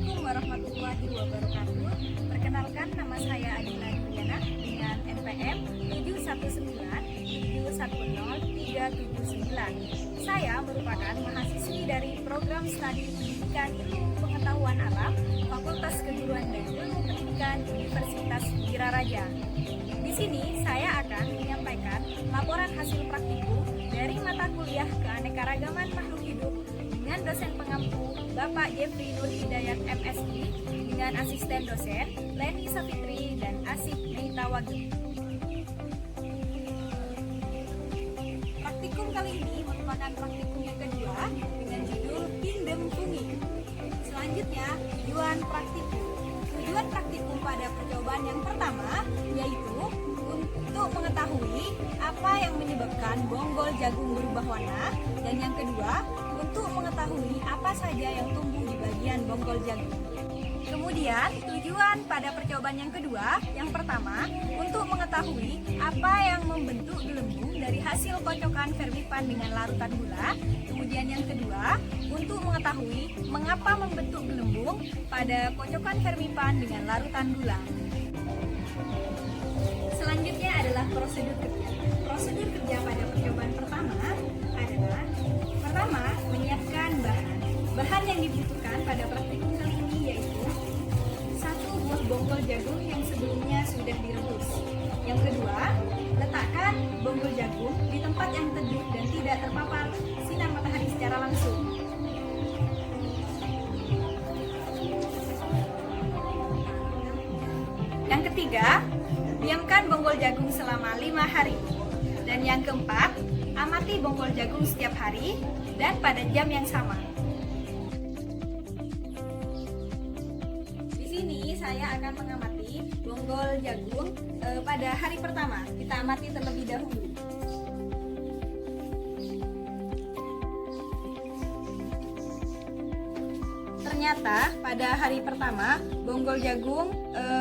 Assalamualaikum warahmatullahi wabarakatuh. Perkenalkan, nama saya Adila Yuliana dengan NPM 719710379. Saya merupakan mahasiswi dari program studi pendidikan ilmu pengetahuan alam Fakultas Keguruan dan Ilmu Pendidikan Universitas Wiraraja. Di sini saya akan menyampaikan laporan hasil praktikum dari mata kuliah Keanekaragaman Makhluk Hidup dengan dosen pengampu Bapak Jeffrey Nur Hidayat MSI dengan asisten dosen Leni Safitri dan Asif Ditawagi. Praktikum kali ini merupakan praktikum yang kedua dengan judul Pindem Bumi. Selanjutnya, tujuan praktikum. Tujuan praktikum pada percobaan yang pertama yaitu untuk mengetahui apa yang menyebabkan bonggol jagung berubah warna, dan yang kedua untuk mengetahui apa saja yang tumbuh di bagian bonggol jagung. Kemudian tujuan pada percobaan yang kedua, yang pertama untuk mengetahui apa yang membentuk gelembung dari hasil kocokan vermipan dengan larutan gula. Kemudian yang kedua untuk mengetahui mengapa membentuk gelembung pada kocokan vermipan dengan larutan gula. Selanjutnya adalah prosedur kerja. Prosedur kerja pada percobaan pertama adalah pertama, menyiapkan bahan. Bahan yang dibutuhkan pada praktikum kali ini yaitu 1 buah bonggol jagung yang sebelumnya sudah direbus. Yang kedua, letakkan bonggol jagung di tempat yang teduh dan tidak terpapar sinar matahari secara langsung. Yang ketiga, diamkan bonggol jagung selama 5 hari. Dan yang keempat, amati bonggol jagung setiap hari dan pada jam yang sama. Di sini saya akan mengamati bonggol jagung pada hari pertama. Kita amati terlebih dahulu. Ternyata pada hari pertama bonggol jagung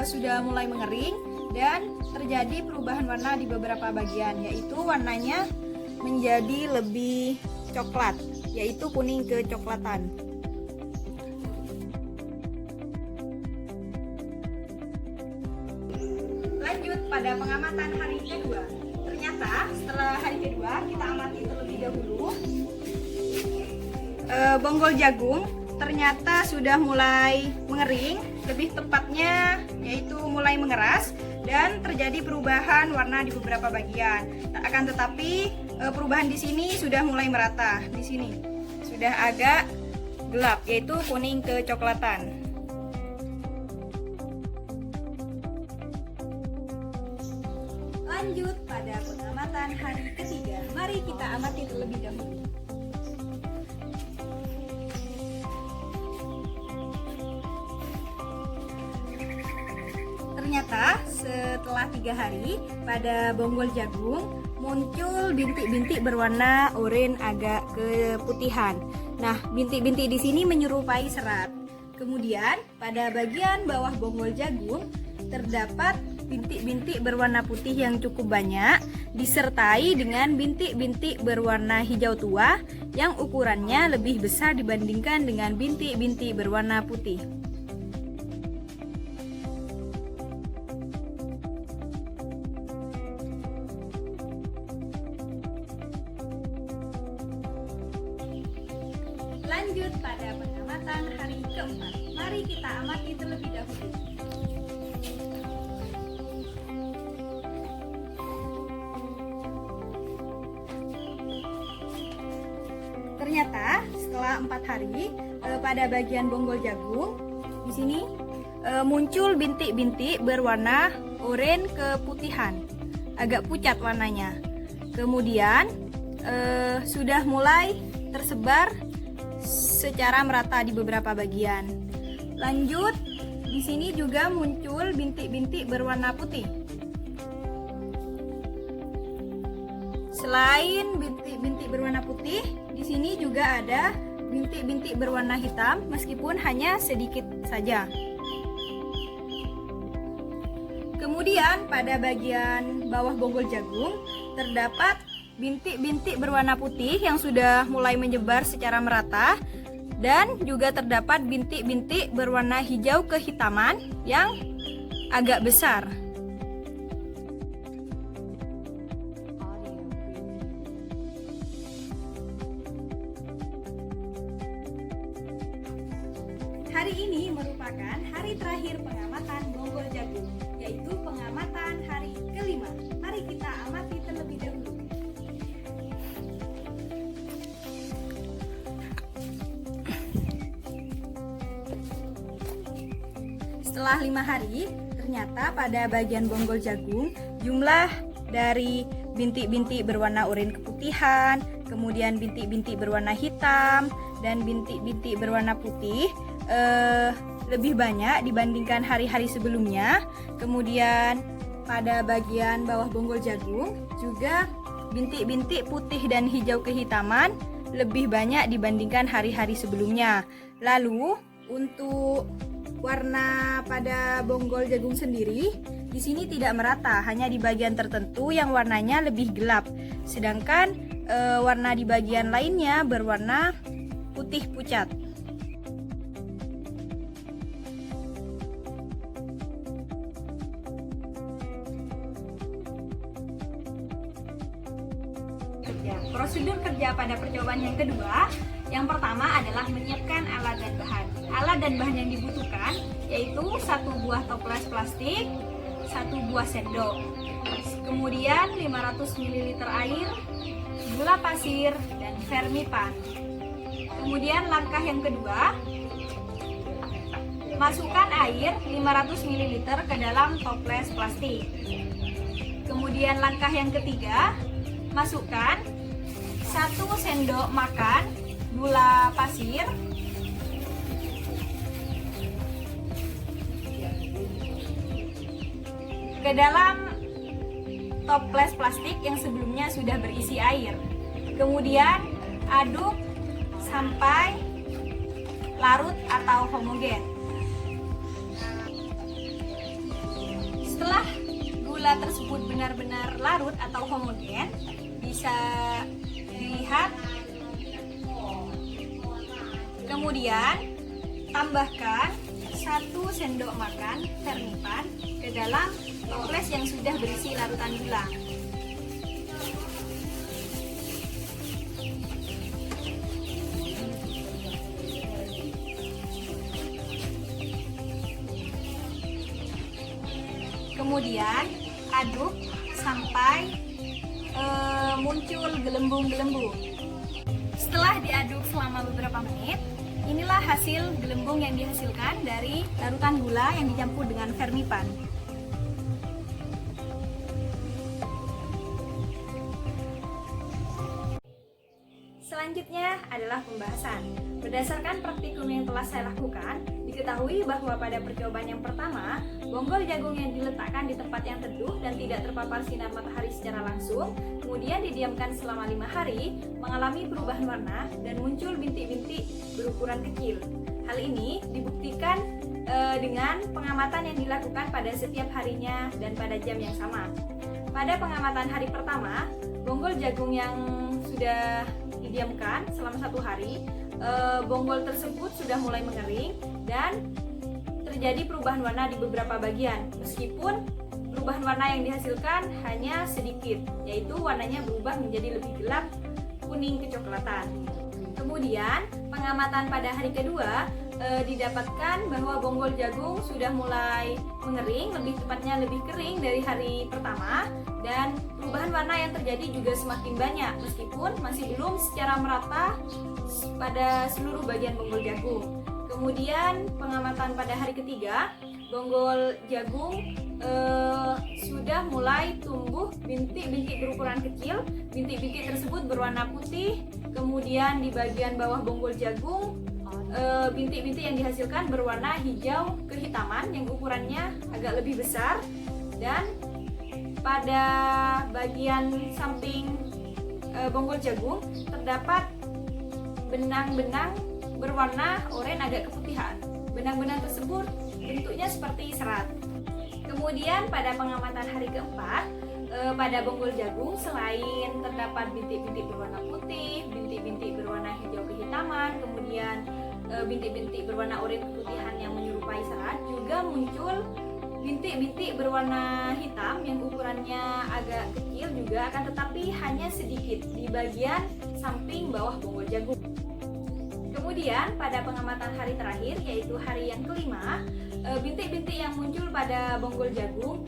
sudah mulai mengering dan terjadi perubahan warna di beberapa bagian, yaitu warnanya menjadi lebih coklat, yaitu kuning kecoklatan. Lanjut pada pengamatan hari kedua. Ternyata setelah hari kedua kita amati terlebih dahulu, bonggol jagung ternyata sudah mulai mengering, lebih tepatnya yaitu mulai mengeras dan terjadi perubahan warna di beberapa bagian. Akan tetapi perubahan di sini sudah mulai merata. Di sini sudah agak gelap, yaitu kuning kecoklatan. Lanjut pada pengamatan hari ketiga. Mari kita amati terlebih dahulu. Ternyata setelah 3 hari pada bonggol jagung muncul bintik-bintik berwarna oranye agak keputihan. Nah, bintik-bintik di sini menyerupai serat. Kemudian pada bagian bawah bonggol jagung terdapat bintik-bintik berwarna putih yang cukup banyak, disertai dengan bintik-bintik berwarna hijau tua yang ukurannya lebih besar dibandingkan dengan bintik-bintik berwarna putih. Lanjut pada pengamatan hari keempat. Mari kita amati terlebih dahulu. Ternyata setelah 4 hari pada bagian bonggol jagung di sini muncul bintik-bintik berwarna oranye keputihan, agak pucat warnanya. Kemudian sudah mulai tersebar secara merata di beberapa bagian. Lanjut, di sini juga muncul bintik-bintik berwarna putih. Selain bintik-bintik berwarna putih, di sini juga ada bintik-bintik berwarna hitam, meskipun hanya sedikit saja. Kemudian pada bagian bawah bonggol jagung terdapat bintik-bintik berwarna putih yang sudah mulai menyebar secara merata dan juga terdapat bintik-bintik berwarna hijau kehitaman yang agak besar. Hari ini merupakan hari terakhir pengamatan bonggol jagung, yaitu pengamatan hari kelima. Mari kita amati terlebih dahulu. Setelah 5 hari, ternyata pada bagian bonggol jagung, jumlah dari bintik-bintik berwarna oranye keputihan, kemudian bintik-bintik berwarna hitam, dan bintik-bintik berwarna putih lebih banyak dibandingkan hari-hari sebelumnya. Kemudian pada bagian bawah bonggol jagung juga bintik-bintik putih dan hijau kehitaman lebih banyak dibandingkan hari-hari sebelumnya. Lalu untuk warna pada bonggol jagung sendiri di sini tidak merata, hanya di bagian tertentu yang warnanya lebih gelap, sedangkan warna di bagian lainnya berwarna putih pucat. Prosedur kerja pada percobaan yang kedua, yang pertama adalah menyiapkan alat dan bahan. Alat dan bahan yang dibutuhkan yaitu 1 buah toples plastik, 1 buah sendok, kemudian 500 ml air, gula pasir, dan vermipan. Kemudian langkah yang kedua, masukkan air 500 ml ke dalam toples plastik. Kemudian langkah yang ketiga, masukkan 1 sendok makan gula pasir, ke dalam toples plastik yang sebelumnya sudah berisi air. Kemudian aduk sampai larut atau homogen. Setelah gula tersebut benar-benar larut atau homogen, bisa dilihat. Kemudian tambahkan 1 sendok makan vermipan ke dalam toples yang sudah berisi larutan gula. Kemudian aduk sampai muncul gelembung-gelembung. Setelah diaduk selama beberapa menit, inilah hasil gelembung yang dihasilkan dari larutan gula yang dicampur dengan vermipan. Selanjutnya adalah pembahasan. Berdasarkan praktikum yang telah saya lakukan, diketahui bahwa pada percobaan yang pertama, bonggol jagung yang diletakkan di tempat yang teduh dan tidak terpapar sinar matahari secara langsung, kemudian didiamkan selama 5 hari, mengalami perubahan warna dan muncul bintik-bintik berukuran kecil. Hal ini dibuktikan dengan pengamatan yang dilakukan pada setiap harinya dan pada jam yang sama. Pada pengamatan hari pertama, bonggol jagung yang sudah didiamkan selama 1 hari, bonggol tersebut sudah mulai mengering dan terjadi perubahan warna di beberapa bagian, meskipun perubahan warna yang dihasilkan hanya sedikit, yaitu warnanya berubah menjadi lebih gelap kuning kecoklatan. Kemudian pengamatan pada hari kedua didapatkan bahwa bonggol jagung sudah mulai mengering, lebih tepatnya lebih kering dari hari pertama, dan perubahan warna yang terjadi juga semakin banyak meskipun masih belum secara merata pada seluruh bagian bonggol jagung. Kemudian pengamatan pada hari ketiga, bonggol jagung sudah mulai tumbuh bintik-bintik berukuran kecil. Bintik-bintik tersebut berwarna putih. Kemudian di bagian bawah bonggol jagung, bintik-bintik yang dihasilkan berwarna hijau kehitaman yang ukurannya agak lebih besar, dan pada bagian samping bonggol jagung terdapat benang-benang berwarna oranye agak keputihan. Benang-benang tersebut bentuknya seperti serat. Kemudian pada pengamatan hari keempat, pada bonggol jagung selain terdapat bintik-bintik berwarna putih, bintik-bintik berwarna hijau kehitaman, kemudian bintik-bintik berwarna oranye keputihan yang menyerupai serat, juga muncul bintik-bintik berwarna hitam yang ukurannya agak kecil juga, akan tetapi hanya sedikit di bagian samping bawah bonggol jagung. Kemudian pada pengamatan hari terakhir, yaitu hari yang kelima, bintik-bintik yang muncul pada bonggol jagung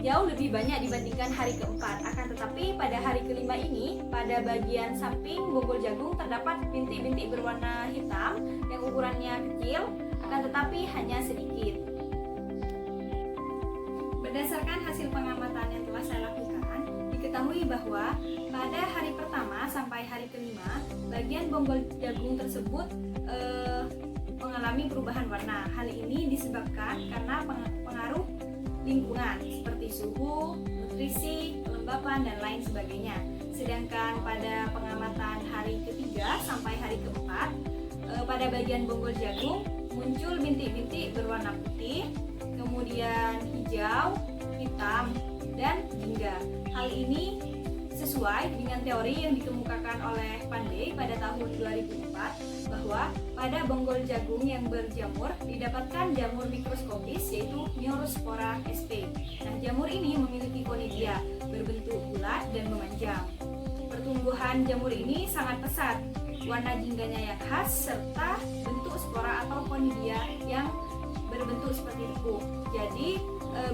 jauh lebih banyak dibandingkan hari keempat. Akan tetapi pada hari kelima ini, pada bagian samping bonggol jagung terdapat bintik-bintik berwarna hitam yang ukurannya kecil, akan tetapi hanya sedikit. Berdasarkan hasil pengamatan yang telah saya lakukan, diketahui bahwa pada hari pertama sampai hari kelima, bagian bonggol jagung tersebut mengalami perubahan warna. Hal ini disebabkan karena pengaruh lingkungan seperti suhu, nutrisi, kelembapan, dan lain sebagainya. Sedangkan pada pengamatan hari ketiga sampai hari keempat, pada bagian bonggol jagung muncul bintik-bintik berwarna putih, kemudian hijau, hitam, dan jingga. Hal ini sesuai dengan teori yang dikemukakan oleh Pandey pada tahun 2004 bahwa pada bonggol jagung yang berjamur didapatkan jamur mikroskopis, yaitu Neurospora sp. Nah, jamur ini memiliki konidia berbentuk bulat dan memanjang. Pertumbuhan jamur ini sangat pesat, warna jingganya yang khas, serta bentuk spora atau konidia yang berbentuk seperti tepung. Jadi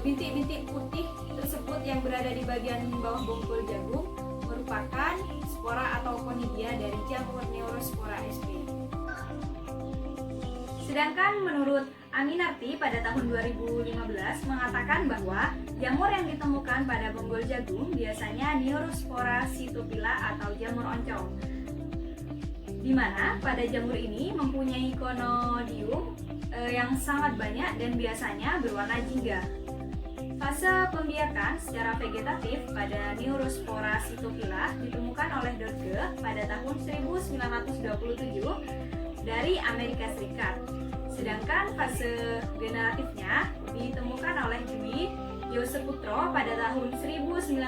bintik-bintik putih tersebut yang berada di bagian bawah bonggol jagung merupakan spora atau konidia dari jamur Neurospora sp. Sedangkan menurut Aminarti pada tahun 2015 mengatakan bahwa jamur yang ditemukan pada bonggol jagung biasanya Neurospora cytophylla atau jamur oncom, di mana pada jamur ini mempunyai konodium yang sangat banyak dan biasanya berwarna jingga. Fase pembiakan secara vegetatif pada Neurospora cytophylla ditemukan oleh Dodge pada tahun 1927 dari Amerika Serikat. Sedangkan fase generatifnya ditemukan oleh Dwi Yoseputro pada tahun 1961.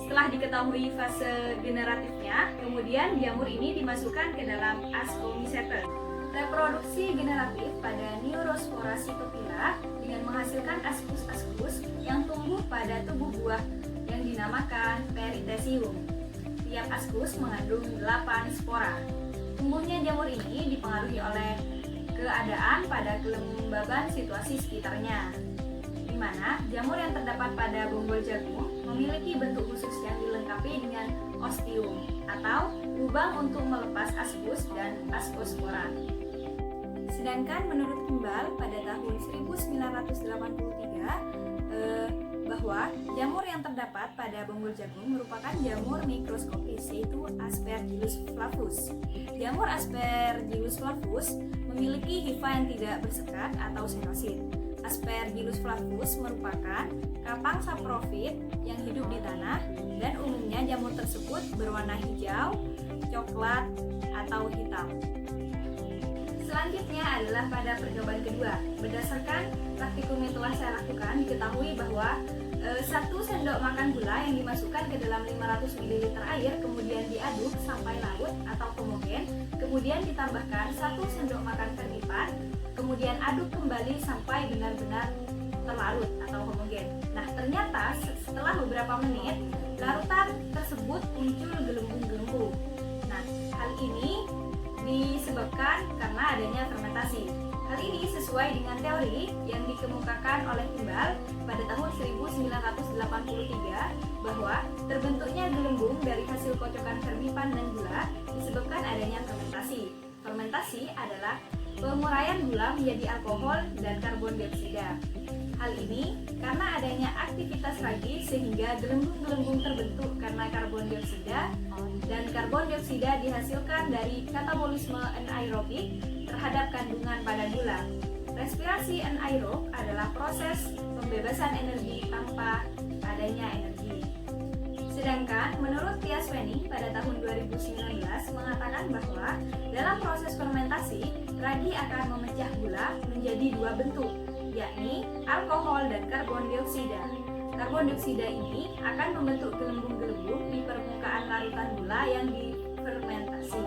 Setelah diketahui fase generatifnya, kemudian jamur ini dimasukkan ke dalam Ascomycetes. Reproduksi generatif pada Neurospora cytophylla dengan menghasilkan askus-askus yang tumbuh pada tubuh buah yang dinamakan Perithecium. Tiap askus mengandung 8 spora. Tumbuhnya jamur ini dipengaruhi oleh keadaan pada kelembaban situasi sekitarnya, di mana jamur yang terdapat pada bonggol jagung memiliki bentuk khusus yang dilengkapi dengan ostium atau lubang untuk melepas askus dan askospora. Sedangkan menurut Kimball pada tahun 1983 bahwa jamur yang terdapat pada bonggol jagung merupakan jamur mikroskopis, yaitu Aspergillus flavus. Jamur Aspergillus flavus memiliki hifa yang tidak bersekat atau senosit. Aspergillus flavus merupakan kapang saprofit yang hidup di tanah, dan umumnya jamur tersebut berwarna hijau, coklat, atau hitam. Selanjutnya adalah pada percobaan kedua. Berdasarkan praktikum yang telah saya lakukan, diketahui bahwa 1 sendok makan gula yang dimasukkan ke dalam 500 ml air kemudian diaduk sampai larut atau homogen, kemudian ditambahkan 1 sendok makan fermipan, kemudian aduk kembali sampai benar-benar terlarut atau homogen. Nah, ternyata setelah beberapa menit, larutan tersebut muncul gelembung-gelembung. Nah, hal ini disebabkan karena adanya fermentasi. Hal ini sesuai dengan teori yang dikemukakan oleh Kimball pada tahun 1983 bahwa terbentuknya gelembung dari hasil kocokan fermipan dan gula disebabkan adanya fermentasi. Fermentasi adalah penguraian gula menjadi alkohol dan karbon dioksida. Hal ini karena adanya aktivitas ragi sehingga gelembung-gelembung terbentuk karena karbon dioksida, dan karbon dioksida dihasilkan dari katabolisme anaerobik terhadap kandungan pada gula. Respirasi anaerob adalah proses pembebasan energi tanpa adanya energi. Sedangkan menurut Thias Wenning pada tahun 2019 mengatakan bahwa dalam proses fermentasi, ragi akan memecah gula menjadi 2 bentuk, yakni alkohol dan karbon dioksida. Karbon dioksida ini akan membentuk gelembung-gelembung di permukaan larutan gula yang difermentasi.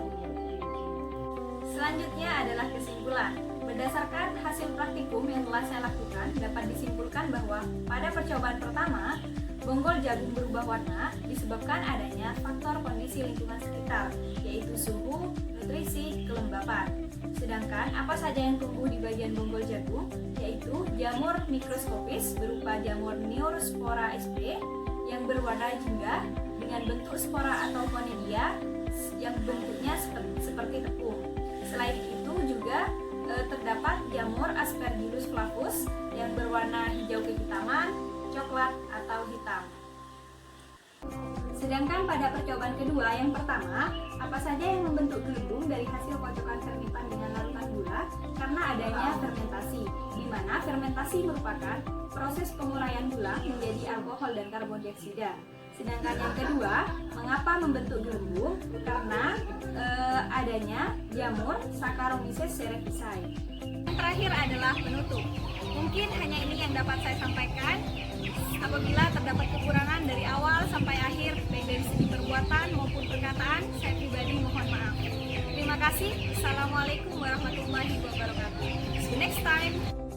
Selanjutnya adalah kesimpulan. Berdasarkan hasil praktikum yang telah saya lakukan, dapat disimpulkan bahwa pada percobaan pertama, bonggol jagung berubah warna disebabkan adanya faktor kondisi lingkungan sekitar, yaitu suhu, nutrisi, kelembapan. Sedangkan apa saja yang tumbuh di bagian bonggol jagung, yaitu jamur mikroskopis berupa jamur Neurospora sp yang berwarna jingga dengan bentuk spora atau conidia yang bentuknya seperti tepung. Selain itu juga terdapat jamur Aspergillus flavus yang berwarna hijau kehitaman, coklat atau hitam. Sedangkan pada percobaan kedua yang pertama, apa saja yang membentuk gelembung dari hasil kocokan fermentan dengan larutan gula karena adanya fermentasi, di mana fermentasi merupakan proses penguraian gula menjadi alkohol dan karbon dioksida. Sedangkan yang kedua, mengapa membentuk gelembung? Karena adanya jamur Saccharomyces cerevisiae. Yang terakhir adalah penutup. Mungkin hanya ini yang dapat saya sampaikan. Apabila terdapat kekurangan dari awal sampai akhir, baik dari segi perbuatan maupun perkataan, saya pribadi mohon maaf. Terima kasih. Assalamualaikum warahmatullahi wabarakatuh. See you next time.